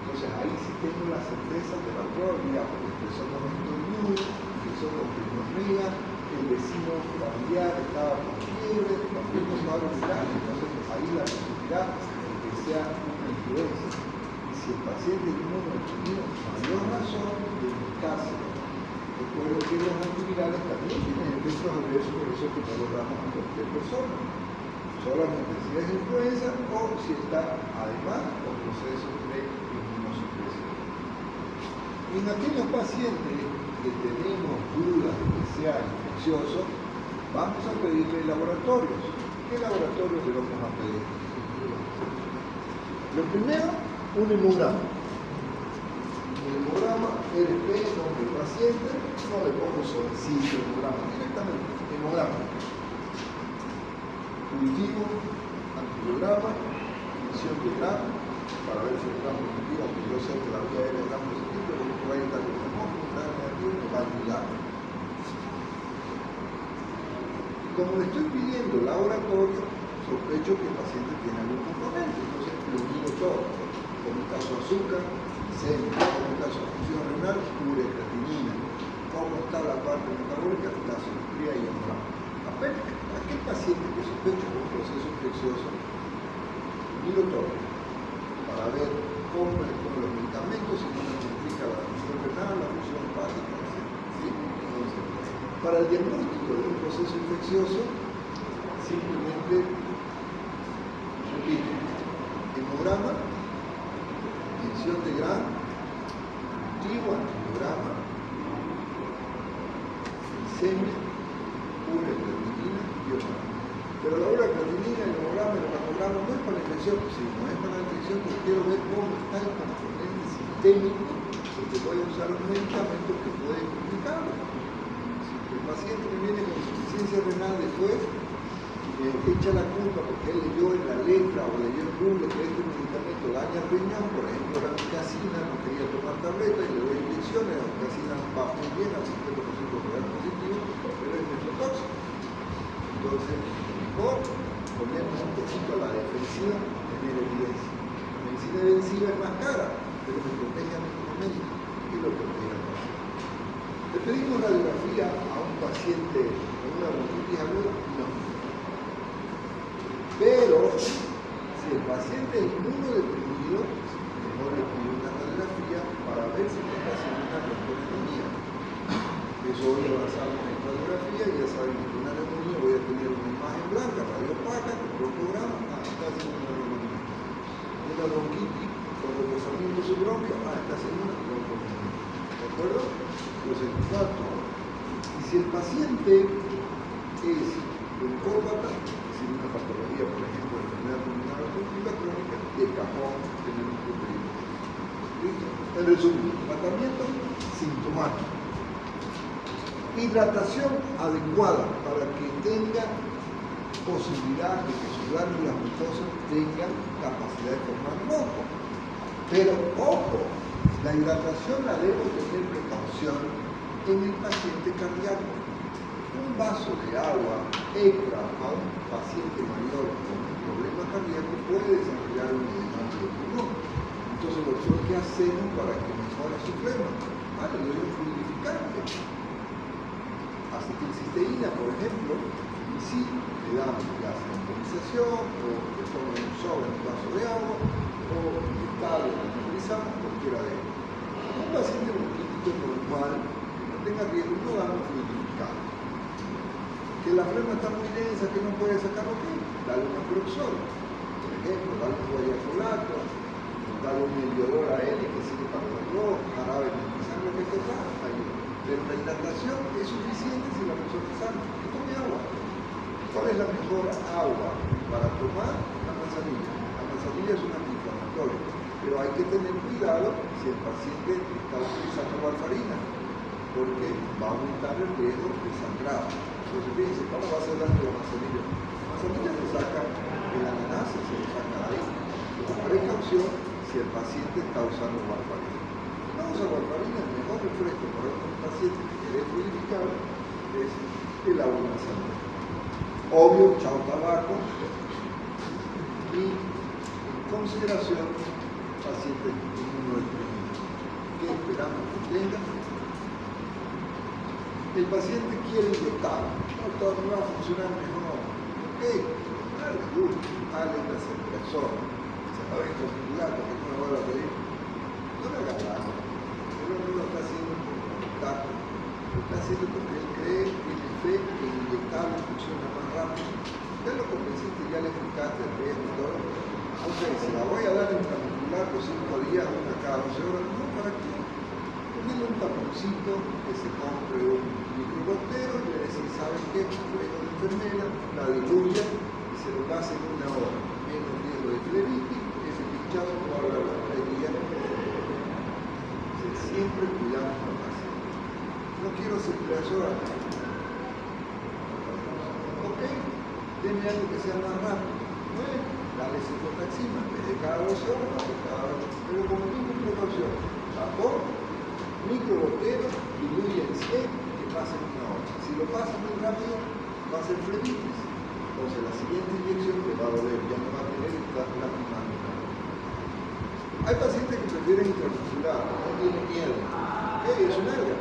Entonces ahí sí tengo la certeza de la probabilidad, porque empezó con estornudo, empezó con pneumonía, el vecino familiar estaba con fiebre, también no estaba viral, entonces ahí la posibilidad de que sea una influenza. Y si el paciente es inmunodeprimido, mayor razón de indicarse. Recuerdo que los antivirales también tienen efectos adversos, por eso que no lo damos a cualquier persona. Solamente si es influenza o si está además con procesos de inmunosupresión. En aquellos pacientes que tenemos dudas de que sea infeccioso, vamos a pedirle laboratorios. ¿Qué laboratorios le vamos a pedir? Lo primero, un hemograma. El hemograma, RP, nombre del paciente, no le pongo sobrecito, hemograma, directamente, hemograma. Cultivo, antibiograma, medición de GRAM, para ver si el GRAM positivo, aunque yo sé que la vía aérea es GRAM positivo, pero por ahí está con el GRAM negativo, me va a ayudar. Como le estoy pidiendo laboratorio, sospecho que el paciente tiene algún componente, entonces lo mido todo. Como el caso de azúcar, semen, como el caso de función renal, urea-creatinina. Cómo está la parte metabólica, gasometría y hemograma. Aquel paciente que sospecha de un proceso infeccioso, mido todo para ver cómo es con los medicamentos, si no me complica la función renal, la función hepática, etc. ¿Sí? Entonces, para el diagnóstico de un proceso infeccioso, simplemente repito, hemograma, medición de GRAM, cultivo, antibiograma, semen, urea-creatinina y hemograma. Pero la urea-creatinina, el hemograma, el hemograma no es para la infección, si no es para la infección, pues quiero ver cómo está el componente sistémico, porque voy a usar un medicamento que puede complicarlo. Si el paciente me viene con insuficiencia renal después, me echa la culpa porque él leyó en la letra o leyó en Google que este medicamento daña el riñón, por ejemplo la amicacina, no quería tomar tableta y le doy inyecciones, la amicacina va muy bien al 50% de real positivo, pero es nefrotóxico. Entonces, mejor ponemos un poquito a la defensiva, tener evidencia. La medicina defensiva es más cara, pero me protege a mi momento y lo protege al paciente. Le pedimos radiografía a un paciente con una bronquitis aguda, no. Pero, si el paciente es inmunodeprimido, mejor le pido una radiografía para ver si está haciendo una bronconeumonía. Eso hoy lo basamos en radiografía y ya saben que una neumonía voy a tener una imagen blanca, radiopaca, con broncograma, está haciendo una neumonía. Una bronquitis con reposamiento subbronquio, está haciendo una bronconeumonía. ¿De acuerdo? Entonces, cuarto. Y si el paciente es broncópata, una patología, por ejemplo, de enfermedad pulmonar obstructiva crónica, de cajón tenemos que pedir. ¿Listo? En resumen, tratamiento sintomático. Hidratación adecuada para que tenga posibilidad de que sus glándulas mucosas tengan capacidad de formar moco. Pero, ojo, la hidratación la debo tener precaución en el paciente cardíaco. Un vaso de agua extra a un paciente mayor con un problema cardíaco puede desarrollar un edema de pulmón. Entonces, doctor, ¿qué hacemos para que mejore su flema? Le doy un fluidificante. Acetilcisteína, por ejemplo, y sí, le damos gas de vaporización, o le toman un sobre en un vaso de agua, o inyectable, lo utilizamos, cualquiera de ellos. Un paciente bronquítico normal, que no tenga riesgo, no damos fluidificante. Que la flema está muy densa, que no puede sacarlo bien, dale un aproxol, por ejemplo, dale un guayacolato, dale un mediador a L que sirve para el arroz, jarabe, lo que te da, ayuda. Pero la hidratación es suficiente si la persona es sana. Que tome agua. ¿Cuál es la mejor agua para tomar? La manzanilla. La manzanilla es un antiinflamatorio. Pero hay que tener cuidado si el paciente está utilizando warfarina, porque va a aumentar el riesgo de sangrado. Entonces fíjense, ¿cómo va a ser daño la manzanilla? La manzanilla se saca el ananá, se lo saca de ahí. Con precaución si el paciente está usando warfarina. Si no usa warfarina, el mejor refresco para un paciente que quiere fluidificar es el agua manzanilla. Obvio, chao tabaco y en consideración pacientes inmunodeprimidos. ¿Qué esperamos que tengan? El paciente quiere inyectar, doctor, no va a funcionar mejor. Ok, dale luz, dale la persona. Se va a ver conjugar porque no me vuelve a pedir. No le haga caso, pero no lo está haciendo por voluntad. Lo está haciendo porque él cree, tiene fe que inyectarlo funciona más rápido. Ya lo convenciste, ya le explicaste el riesgo y todo. Ok, si la voy a dar intramuscular por 5 días, una cada 12 horas, no, ¿para qué? Ponerle un taponcito, que se compre un microgotero y le decir, ¿saben qué? Traigo la enfermera, la diluye y se lo pasa en 1 hora. Menos riesgo de fleritis, ese pinchazo no va a hablar la herida. Siempre cuidamos al paciente. No quiero ser horas. Ok, denme algo que sea más rápido. Bueno, dale cefotaxima, en vez de cada 12 horas, pero como misma precaución. Tapón, microgotero, diluye en 100 que pase en 1 hora. Si lo pasa muy rápido, va a ser fleritis. Entonces la siguiente inyección te va a doler, ya no va a tener que estar lastimando. Hay pacientes que prefieren intramuscular, no tienen miedo. Es un alga,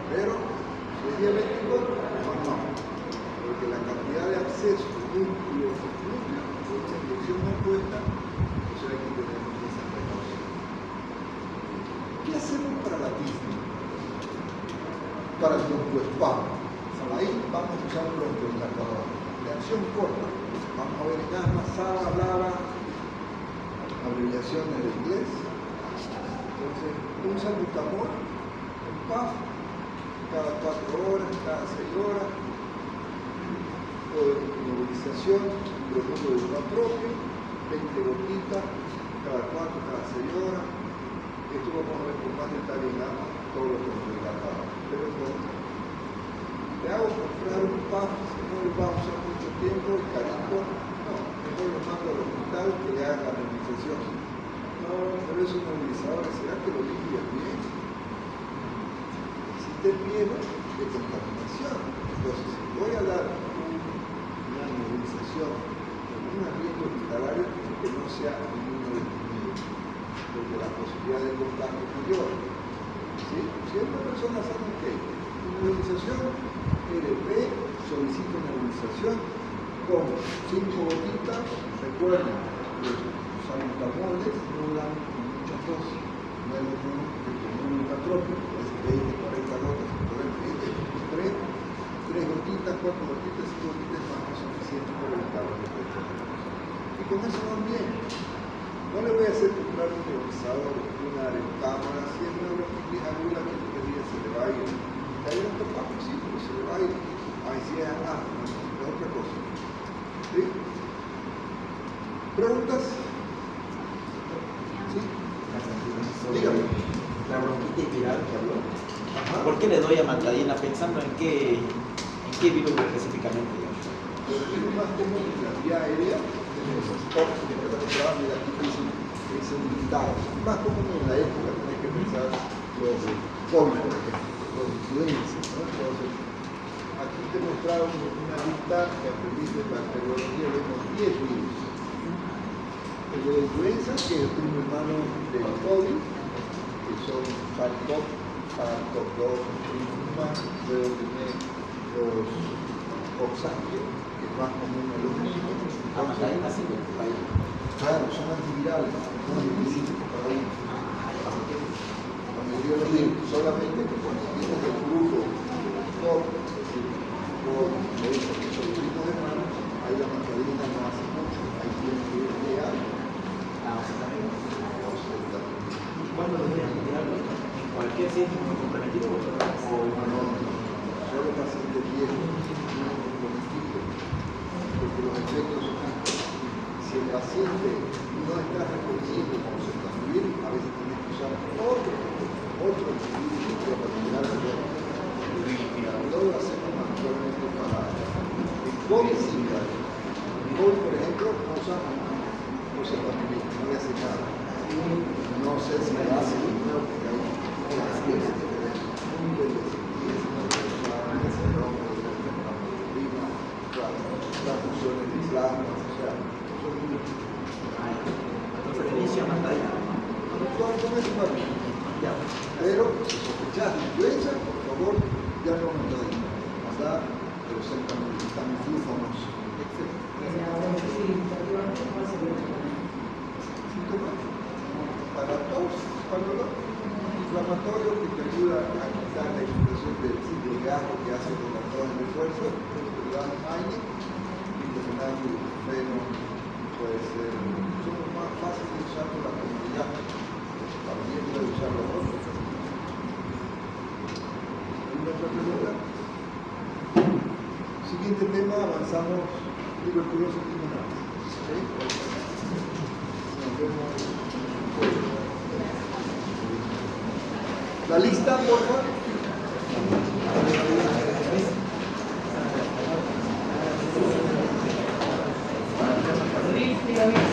pero si es diabético, mejor no. Porque la cantidad de acceso de músculos con esta inyección no cuesta, eso hay que tener esa precaución. ¿Qué hacemos para la disney? Para el broncoespasmo. Ahí vamos a usar un broncodilatador de acción corta. Vamos a ver en asma, SABA, LABA, abreviaciones de inglés. Entonces, un salbutamol, un PAF, cada 4 horas, cada 6 horas, o de inmovilización, un bromuro de uso propio, 20 gotitas, cada 4, cada 6 horas. Esto lo vamos a ver con más detalle en todos los broncodilatados. Pero le hago comprar un PAF, si no le va a usar mucho tiempo, el carito, no, mejor lo mando al hospital que le haga la nebulización. No, pero es un nebulizador, ¿será que lo limpia bien? Existe el miedo de contaminación. Entonces, si voy a dar una nebulización con un ambiente hospitalario, que no sea inmunodeprimido, porque la posibilidad de contagio es mayor. ¿Sí? Si es una persona sana, ok. Nebulización, RP, solicito nebulización con 5 gotitas. Recuerden, los salbutamoles no dan muchas dosis, no es lo mismo que con un ultratrópico, es 20, 40 gotas, por ejemplo, 3 gotitas, 4 gotitas, 5 gotitas es más que suficiente para evitar los efectos. Y con eso van bien. No le voy a hacer comprar un nebulizador, una cámara, si es una bronquitis aguda que se le va a ir. Hay un topado, sí, pero se le va a ir. Ahí sí es otra cosa. ¿Sí? ¿Preguntas? ¿Sí? Dígame. La bronquitis viral que habló. ¿Por qué le doy amantadina pensando en qué virus específicamente? Los virus más comunes en la vía aérea, tenemos SARS, que es la aquí es un listado. Más común en la época, tenés que pensar los COVID, por ejemplo, los influencias, ¿no? Entonces, aquí te mostraron una lista que aprendiste en bacteriología, vemos 10 virus. El de la influenza, que es el primo hermano del COVID, que son SARS-CoV, SARS-CoV-2, luego tenés los oxáceos, que es más común en los niños. Claro, son antivirales, son específicos para uno. La mayoría de los niños, solamente que cuando tienes el grupo CoV, es decir, CoV, que son los primos hermanos, ahí la mandarina no hace mucho, ahí tiene que ir de algo. ¿Cuándo deberían tirarlo? ¿En cualquier síntoma comprometido o no? Solo pacientes viejos, no comprometidos, porque los efectos son altos. Si el paciente no está respondiendo como se está muy bien, sé si lo hace, porque hay unas diferentes niveles, y es una persona que se rompe, las funciones de Islam, o sea, son Entonces, inicio pantalla. con eso para mí. Ya. Pero si sospechas influencia, por favor, ya no nos doy. Acá presentan flúfanos, etc. Síntomas para tos, inflamatorio que te ayuda a quitar la expresión del gas que hace con la tos de esfuerzo, el gas aire, intestinal, freno, puede ser, son más fáciles de usar por la comunidad. También puede usar los otros. ¿Alguna otra pregunta? Siguiente tema, avanzamos, tuberculosis pulmonar. ¿Sí? Nos vemos. La lista, por favor. Sí, dígame.